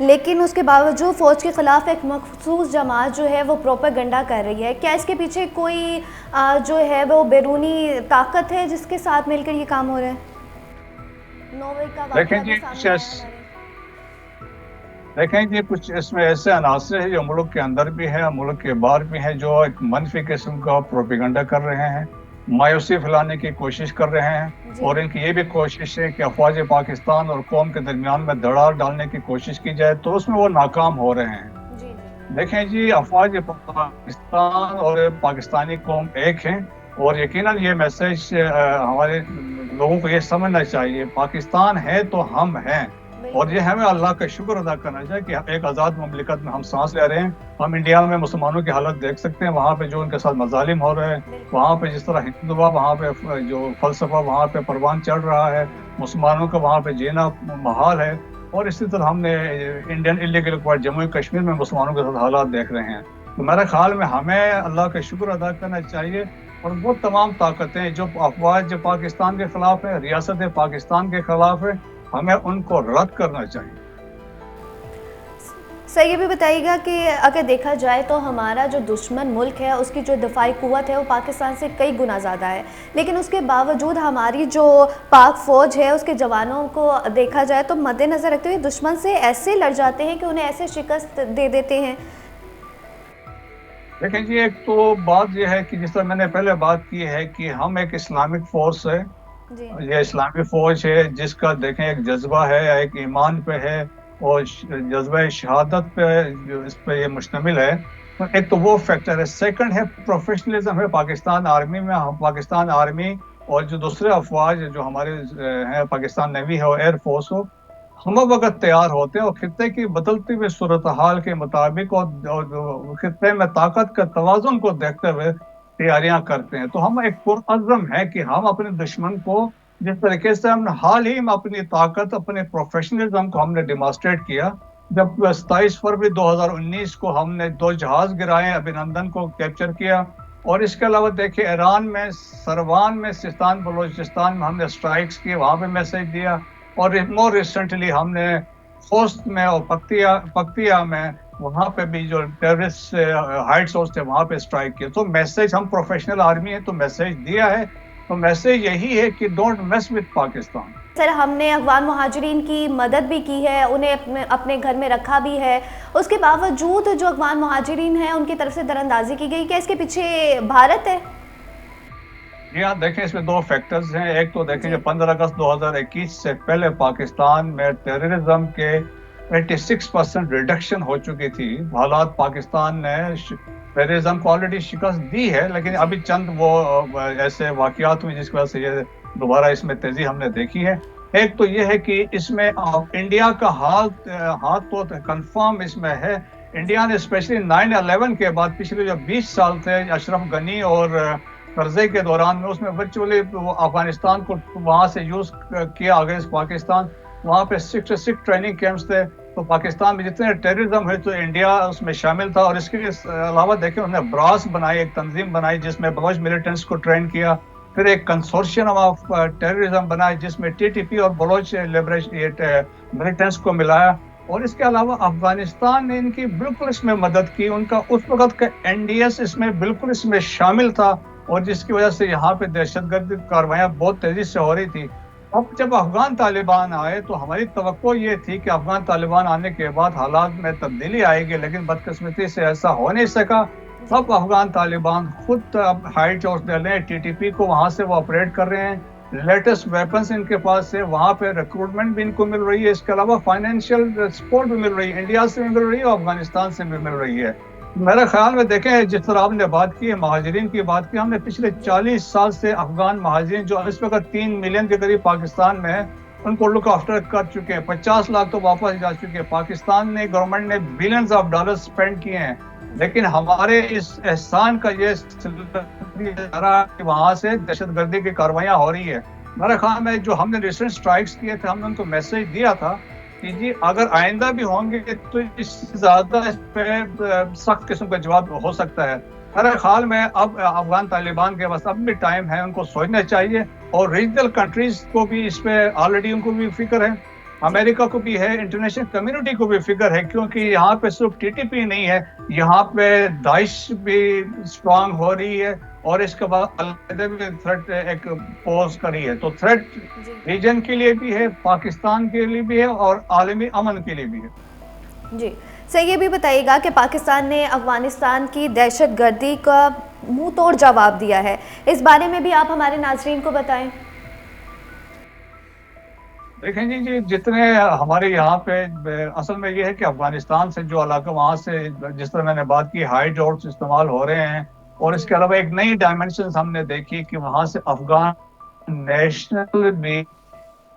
لیکن اس کے باوجود فوج کے خلاف ایک مخصوص جماعت جو ہے وہ پروپیگنڈا کر رہی ہے. کیا اس کے پیچھے کوئی جو ہے وہ بیرونی طاقت ہے جس کے ساتھ مل کر یہ کام ہو رہا ہے؟ نوے کا واقعہ بھی سامنے آیا ہے. دیکھیں جی کچھ اس میں ایسے عناصر ہیں جو ملک کے اندر بھی ہیں ملک کے باہر بھی ہیں جو ایک منفی قسم کا پروپیگنڈا کر رہے ہیں, مایوسی پھیلانے کی کوشش کر رہے ہیں, اور ان کی یہ بھی کوشش ہے کہ افواج پاکستان اور قوم کے درمیان میں دراڑ ڈالنے کی کوشش کی جائے, تو اس میں وہ ناکام ہو رہے ہیں. دیکھیں جی افواج پاکستان اور پاکستانی قوم ایک ہیں, اور یقیناً یہ میسج ہمارے لوگوں کو یہ سمجھنا چاہیے, پاکستان ہے تو ہم ہیں, اور یہ ہمیں اللہ کا شکر ادا کرنا چاہیے کہ ایک آزاد مملکت میں ہم سانس لے رہے ہیں. ہم انڈیا میں مسلمانوں کی حالت دیکھ سکتے ہیں, وہاں پہ جو ان کے ساتھ مظالم ہو رہے ہیں, وہاں پہ جس طرح ہندوا وہاں پہ جو فلسفہ وہاں پہ پروان چڑھ رہا ہے, مسلمانوں کا وہاں پہ جینا محال ہے, اور اسی طرح ہم نے انڈین ایلیگل کوارٹ جموں کشمیر میں مسلمانوں کے ساتھ حالات دیکھ رہے ہیں. تو میرے خیال میں ہمیں اللہ کا شکر ادا کرنا چاہیے, اور وہ تمام طاقتیں جو افواج جو پاکستان کے خلاف ہے, ریاست پاکستان کے خلاف ہے, ہمیں ان کو رد کرنا چاہیے. سر یہ بھی بتائیے گا کہ اگر دیکھا جائے تو ہمارا جو دشمن ملک ہے اس کی جو دفاعی قوت ہے وہ پاکستان سے کئی گنا زیادہ ہے, لیکن اس کے باوجود ہماری جو پاک فوج ہے اس کے جوانوں کو دیکھا جائے تو مد نظر رکھتے ہوئے دشمن سے ایسے لڑ جاتے ہیں کہ انہیں ایسے شکست دے دیتے ہیں. دیکھیں جی ایک تو بات یہ ہے کہ جس طرح میں نے پہلے بات کی ہے کہ ہم ایک اسلامک فورس ہے, یہ اسلامی فوج ہے جس کا دیکھیں ایک جذبہ ہے, ایک ایمان پہ ہے, اور جذبہ شہادت پہ اس پہ یہ مشتمل ہے. ایک تو وہ فیکٹر ہے. سیکنڈ ہے پروفیشنلزم ہے پاکستان آرمی میں. پاکستان آرمی اور جو دوسرے افواج جو ہمارے ہیں, پاکستان نیوی ہو, ایئر فورس ہو, ہم وقت تیار ہوتے ہیں اور خطے کی بدلتی ہوئی صورتحال کے مطابق اور خطے میں طاقت کا توازن کو دیکھتے ہوئے تیاریاں کرتے ہیں. تو ہم ایک پرعزم ہے کہ ہم اپنے دشمن کو جس طریقے سے ہم نے حال ہی میں اپنی طاقت اپنے پروفیشنلزم کو ہم نے ڈیمانسٹریٹ کیا جب 27 فروری 2019 کو ہم نے 2 جہاز گرائے, ابھینندن کو کیپچر کیا, اور اس کے علاوہ دیکھیں ایران میں سروان میں سستان بلوچستان میں ہم نے سٹرائکس کی, وہاں پہ میسج دیا, اور مور ریسنٹلی ہم نے خوست میں اور پکتیا میں وہاں پہ بھی جو ٹیررسٹ ہائٹ سورس تھے وہاں پہ سٹرائک کیا. تو میسج ہم پروفیشنل آرمی ہیں تو میسج دیا ہے, تو میسج یہی ہے کہ ڈونٹ میس وتھ پاکستان. سر ہم نے افغان مہاجرین کی مدد بھی کی ہے, انہیں اپنے گھر میں رکھا بھی ہے, اس کے باوجود جو افغان مہاجرین ہیں ان کی طرف سے دراندازی کی گئی, کیا اس کے پیچھے بھارت ہے؟ جی ہاں دیکھیں اس میں 2 فیکٹرز ہیں. ایک تو دیکھیں جو 15 اگست 2021 سے پہلے پاکستان میں ٹیررزم کے 86% ریڈکشن ہو چکی تھی. حالات پاکستان نے ٹیررزم کو آلریڈی شکست دی ہے, لیکن ابھی چند وہ ایسے واقعات ہوئے جس کی وجہ سے یہ دوبارہ اس میں تیزی ہم نے دیکھی ہے. ایک تو یہ ہے کہ اس میں انڈیا کا ہاتھ تو کنفرم اس میں ہے. انڈیا نے اسپیشلی 9/11 کے بعد پچھلے جو 20 سال تھے اشرف غنی اور قرضے کے دوران میں, اس میں ورچولی افغانستان کو وہاں سے یوز کیا اگینسٹ پاکستان. وہاں پہ 6 ٹریننگ کیمپس تھے, تو پاکستان میں جتنے ٹیررزم ہے تو انڈیا اس میں شامل تھا. اور اس کے علاوہ دیکھیں انہوں نے براس بنائی, ایک تنظیم بنائی جس میں بلوچ ملیٹنٹس کو ٹرین کیا, پھر ایک کنسورشیم آف ٹیررزم بنائی جس میں TTP اور بلوچ ملیٹنٹس کو ملایا. اور اس کے علاوہ افغانستان نے ان کی بالکل اس میں مدد کی, ان کا اس وقت کا NDS اس میں بالکل اس میں شامل تھا, اور جس کی وجہ سے یہاں پہ دہشت گردی کاروائیاں بہت تیزی سے ہو رہی تھی. اب جب افغان طالبان آئے تو ہماری توقع یہ تھی کہ افغان طالبان آنے کے بعد حالات میں تبدیلی آئے گی, لیکن بدقسمتی سے ایسا ہو نہیں سکا. اب افغان طالبان خود ہائی چوس دے لیں, TTP کو وہاں سے وہ آپریٹ کر رہے ہیں, لیٹسٹ ویپنز ان کے پاس ہے, وہاں پہ ریکروٹمنٹ بھی ان کو مل رہی ہے, اس کے علاوہ فائنینشیل سپورٹ بھی مل رہی ہے, انڈیا سے بھی مل رہی ہے اور افغانستان سے بھی مل رہی ہے. میرے خیال میں دیکھیں جس طرح آپ نے بات کی ہے مہاجرین کی بات کی, ہم نے پچھلے 40 سال سے افغان مہاجرین جو اس وقت 3 ملین کے قریب پاکستان میں ہیں ان کو لک آفٹر کر چکے ہیں. 50 لاکھ تو واپس جا چکے ہیں. پاکستان نے گورنمنٹ نے بلینز آف ڈالر سپینڈ کیے ہیں, لیکن ہمارے اس احسان کا یہ کہ وہاں سے دہشت گردی کی کاروائیاں ہو رہی ہے. میرے خیال میں جو ہم نے ریسنٹ سٹرائکس کیے تھے ہم نے ان کو میسج دیا تھا کہ جی اگر آئندہ بھی ہوں گے تو اس سے زیادہ اس پہ سخت قسم کا جواب ہو سکتا ہے. میرے خیال میں اب افغان طالبان کے پاس اب بھی ٹائم ہے, ان کو سوچنا چاہیے, اور ریجنل کنٹریز کو بھی اس پہ آلریڈی ان کو بھی فکر ہے. امریکہ کو بھی ہے, انٹرنیشنل کمیونٹی کو بھی فکر ہے, کیونکہ یہاں پہ صرف ٹی ٹی پی نہیں ہے, یہاں پہ داعش بھی اسٹرانگ ہو رہی ہے, اور اس کے بعد القاعدہ بھی تھریٹ ایک پوز کری ہے. تو تھریٹ ریجن کے لیے بھی ہے, پاکستان کے لیے بھی ہے, اور عالمی امن کے لیے بھی ہے. جی سر, یہ بھی بتائیے گا کہ پاکستان نے افغانستان کی دہشت گردی کا منہ توڑ جواب دیا ہے, اس بارے میں بھی آپ ہمارے ناظرین کو بتائیں. دیکھیں جی, جتنے ہمارے یہاں پہ اصل میں یہ ہے کہ افغانستان سے جو علاقہ, وہاں سے جس طرح میں نے بات کی, ہائی ڈورس استعمال ہو رہے ہیں, اور اس کے علاوہ ایک نئی ڈائمنشن ہم نے دیکھی کہ وہاں سے افغان نیشنل بھی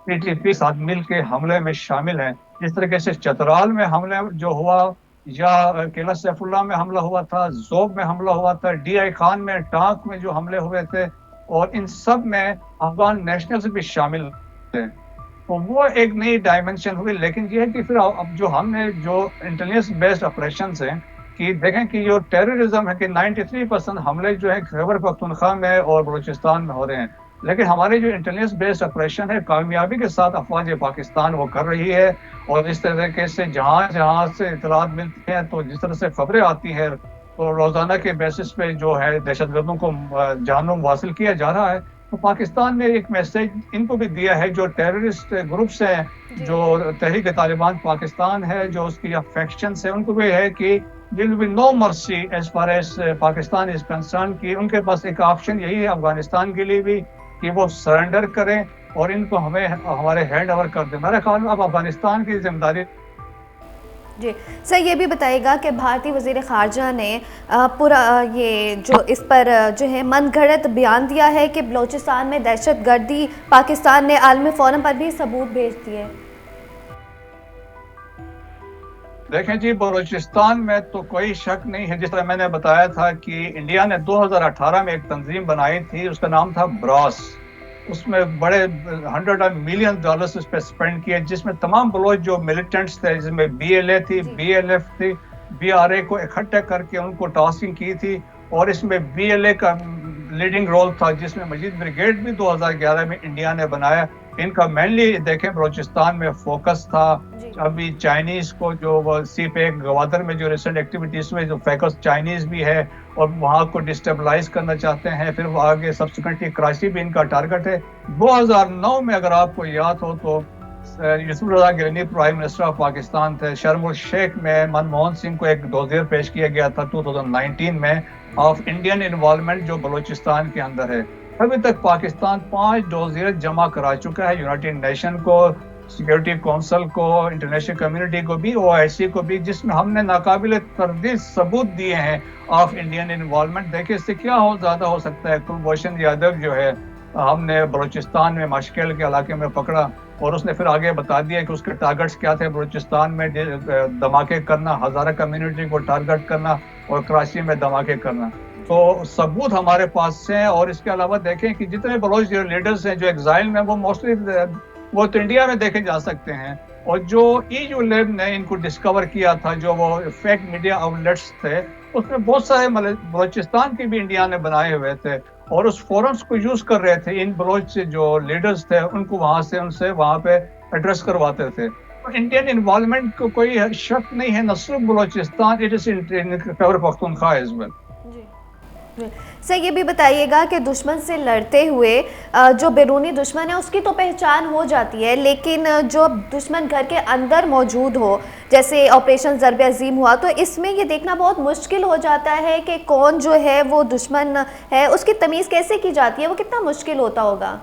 پی ٹی پی ساتھ مل کے حملے میں شامل ہیں. جس طریقے سے چترال میں حملے جو ہوا, یا قلعہ سیف اللہ میں حملہ ہوا تھا, زوب میں حملہ ہوا تھا, ڈی آئی خان میں, ٹانک میں جو حملے ہوئے تھے, اور ان سب میں افغان نیشنل سے بھی شامل تھے. تو وہ ایک نئی ڈائمنشن ہوئی. لیکن یہ ہے کہ پھر اب جو ہم نے جو انٹیلیجنس بیسڈ آپریشنز ہیں, کہ دیکھیں کہ جو ٹیررزم ہے کہ 93% حملے جو ہے خیبر پختونخوا میں اور بلوچستان میں ہو رہے ہیں, لیکن ہمارے جو انٹیلیجنس بیسڈ آپریشن ہے کامیابی کے ساتھ افواج پاکستان وہ کر رہی ہے. اور اس طریقے سے جہاں سے اطلاعات ملتی ہیں, تو جس طرح سے خبریں آتی ہیں, تو روزانہ کے بیسس پہ جو ہے دہشت گردوں کو جہنم حاصل کیا جا رہا ہے. تو پاکستان نے ایک میسج ان کو بھی دیا ہے, جو ٹیررسٹ گروپس ہیں, جو تحریک طالبان پاکستان ہے, جو اس کی فیکشنز ہیں, ان کو بھی ہے کہ there will be no mercy as far as Pakistan is concerned, کہ ان کے پاس ایک آپشن یہی ہے افغانستان کے لیے بھی کہ وہ سرنڈر کریں اور ان کو ہمیں ہمارے ہینڈ اوور کر دیں. میرے خیال میں اب افغانستان کی ذمہ داری. جی سر, یہ بھی بتائیے گا کہ بھارتی وزیر خارجہ نے پورا یہ جو اس پر جو ہے من گھڑت بیان دیا ہے کہ بلوچستان میں دہشت گردی پاکستان نے عالمی فورم پر بھی ثبوت بھیج دیے. دیکھیں جی, بلوچستان میں تو کوئی شک نہیں ہے. جس طرح میں نے بتایا تھا کہ انڈیا نے 2018 میں ایک تنظیم بنائی تھی, اس کا نام تھا براس. اس میں بڑے $100 ملین اس پہ اسپینڈ کیے, جس میں تمام بلوچ جو ملیٹنٹس تھے, جس میں بی ایل اے تھی, بی ایل ایف تھی, بی آر اے کو اکٹھا کر کے ان کو ٹاسکنگ کی تھی. اور اس میں بی ایل اے کا لیڈنگ رول تھا, جس میں مجید بریگیڈ بھی 2011 میں انڈیا نے بنایا. ان کا مینلی دیکھیں بلوچستان میں فوکس تھا. ابھی چائنیز کو جو سی پیک گوادر میں جو ریسنٹ ایکٹیویٹیز میں جو فیکس چائنیز بھی ہے, اور وہاں کو ڈسٹیبلائز کرنا چاہتے ہیں. پھر وہ آگے سبسیکوینٹلی کراچی بھی ان کا ٹارگٹ ہے. 2009 میں اگر آپ کو یاد ہو تو Yusuf Raza Gilani prime minister of Pakistan تھے. شرم الشیخ میں منموہن سنگھ کو ایک ڈوزیر پیش کیا گیا تھا 2019 میں آف انڈین انوالومنٹ جو بلوچستان کے اندر ہے. ابھی تک پاکستان 5 ڈوزیر جمع کرا چکا ہے, یونائٹڈ نیشن کو, سیکیورٹی کونسل کو, انٹرنیشنل کمیونٹی کو بھی, او آئی سی کو بھی, جس میں ہم نے ناقابل تردید ثبوت دیے ہیں آف انڈین انوالومنٹ. دیکھیں اس سے کیا زیادہ ہو سکتا ہے. کلبھوشن یادو جو ہے ہم نے بلوچستان میں ماشکیل کے علاقے میں پکڑا, اور اس نے پھر آگے بتا دیا کہ اس کے ٹارگٹس کیا تھے. بلوچستان میں دھماکے کرنا, ہزارہ کمیونٹی کو ٹارگٹ کرنا, اور کراچی میں دھماکے کرنا. تو ثبوت ہمارے پاس ہیں. اور اس کے علاوہ دیکھیں کہ جتنے بلوچ لیڈرز ہیں جو ایگزائل میں, وہ موسٹلی وہ تو انڈیا میں دیکھے جا سکتے ہیں. اور جو EU لیب نے ان کو ڈسکور کیا تھا, جو وہ فیک میڈیا آؤٹلیٹس تھے, اس میں بہت سارے بلوچستان کے بھی انڈیا نے بنائے ہوئے تھے, اور اس فورمز کو یوز کر رہے تھے. ان بلوچ جو لیڈرز تھے ان کو ان سے وہاں پہ ایڈریس کرواتے تھے. انڈین انوالومنٹ کو کوئی شک نہیں ہے, نہ صرف Balochistan, it is in Khyber Pakhtunkhwa as well. Sir, یہ بھی بتائیے گا کہ دشمن سے لڑتے ہوئے جو بیرونی دشمن ہے اس کی تو پہچان ہو جاتی ہے, لیکن جو دشمن گھر کے اندر موجود ہو, جیسے آپریشن ضرب عظیم ہوا, تو اس میں یہ دیکھنا بہت مشکل ہو جاتا ہے کہ کون جو ہے وہ دشمن ہے, اس کی تمیز کیسے کی جاتی ہے, وہ کتنا مشکل ہوتا ہوگا.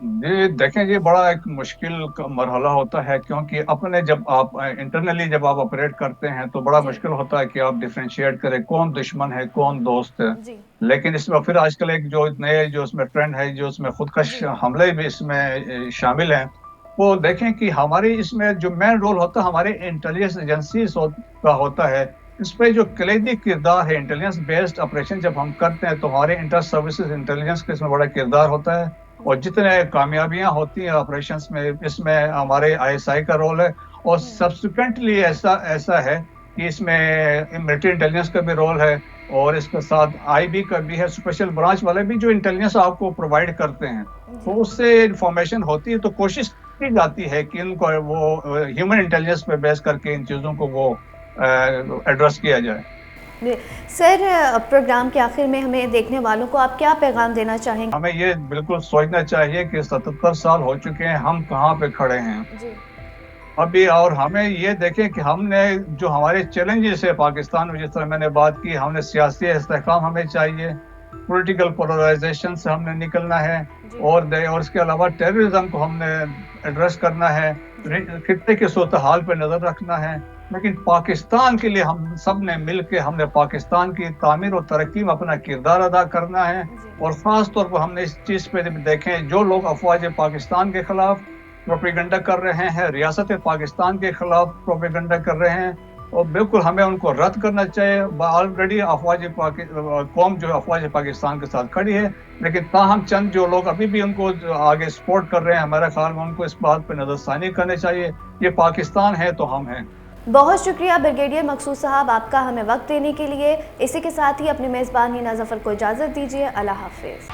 جی دیکھیں, یہ بڑا ایک مشکل مرحلہ ہوتا ہے, کیونکہ اپنے جب آپ انٹرنلی جب آپ آپریٹ کرتے ہیں تو بڑا مشکل ہوتا ہے کہ آپ ڈیفرینشیٹ کریں کون دشمن ہے کون دوست ہے. لیکن اس میں پھر آج کل ایک جو نئے جو اس میں ٹرینڈ ہے, جو اس میں خودکش حملے بھی اس میں شامل ہیں. وہ دیکھیں کہ ہماری اس میں جو مین رول ہوتا ہے ہمارے انٹیلیجنس ایجنسیز کا ہوتا ہے. اس پہ جو کلیدی کردار ہے انٹیلیجنس بیسڈ آپریشن جب ہم کرتے ہیں, تو ہمارے انٹر سروسز انٹیلیجنس کا اس میں بڑا کردار ہوتا ہے. اور جتنے کامیابیاں ہوتی ہیں آپریشنز میں, اس میں ہمارے ISI کا رول ہے. اور سبسیکوینٹلی ایسا ہے کہ اس میں ملٹری انٹیلیجنس کا بھی رول ہے, اور اس کے ساتھ IB کا بھی ہے. اسپیشل برانچ والے بھی جو انٹیلیجنس آپ کو پرووائڈ کرتے ہیں, تو اس سے انفارمیشن ہوتی ہے. تو کوشش کی جاتی ہے کہ ان کو وہ ہیومن انٹیلیجنس پہ بیس کر کے ان چیزوں کو وہ ایڈریس کیا جائے. سر پروگرام کے آخر میں ہمیں دیکھنے والوں کو آپ کیا پیغام دینا چاہیں گے؟ ہمیں یہ بالکل سوچنا چاہیے کہ 77 سال ہو چکے ہیں, ہم کہاں پہ کھڑے ہیں ابھی, اور ہمیں یہ دیکھیں کہ ہم نے جو ہمارے چیلنجز ہے پاکستان میں, جس طرح میں نے بات کی, ہم نے سیاسی استحکام ہمیں چاہیے, پولیٹیکل پولرائزیشن سے ہم نے نکلنا ہے, اور اس کے علاوہ ٹیررزم کو ہم نے ایڈریس کرنا ہے, خطے کی صورتحال پہ نظر رکھنا ہے. لیکن پاکستان کے لیے ہم سب نے مل کے ہم نے پاکستان کی تعمیر اور ترقی میں اپنا کردار ادا کرنا ہے. اور خاص طور پر ہم نے اس چیز پہ دیکھیں, جو لوگ افواج پاکستان کے خلاف پروپیگنڈا کر رہے ہیں, ریاست پاکستان کے خلاف پروپیگنڈا کر رہے ہیں, اور بالکل ہمیں ان کو رد کرنا چاہیے. آلریڈی قوم جو افواج پاکستان کے ساتھ کھڑی ہے, لیکن تاہم چند جو لوگ ابھی بھی ان کو آگے سپورٹ کر رہے ہیں, ہمارے خیال میں ان کو اس بات پہ نظر ثانی کرنی چاہیے. یہ پاکستان ہے تو ہم ہیں. بہت شکریہ بریگیڈیئر مقصود صاحب آپ کا ہمیں وقت دینے کے لیے. اسی کے ساتھ ہی اپنے میزبان نینا ظفر کو اجازت دیجیے. اللہ حافظ.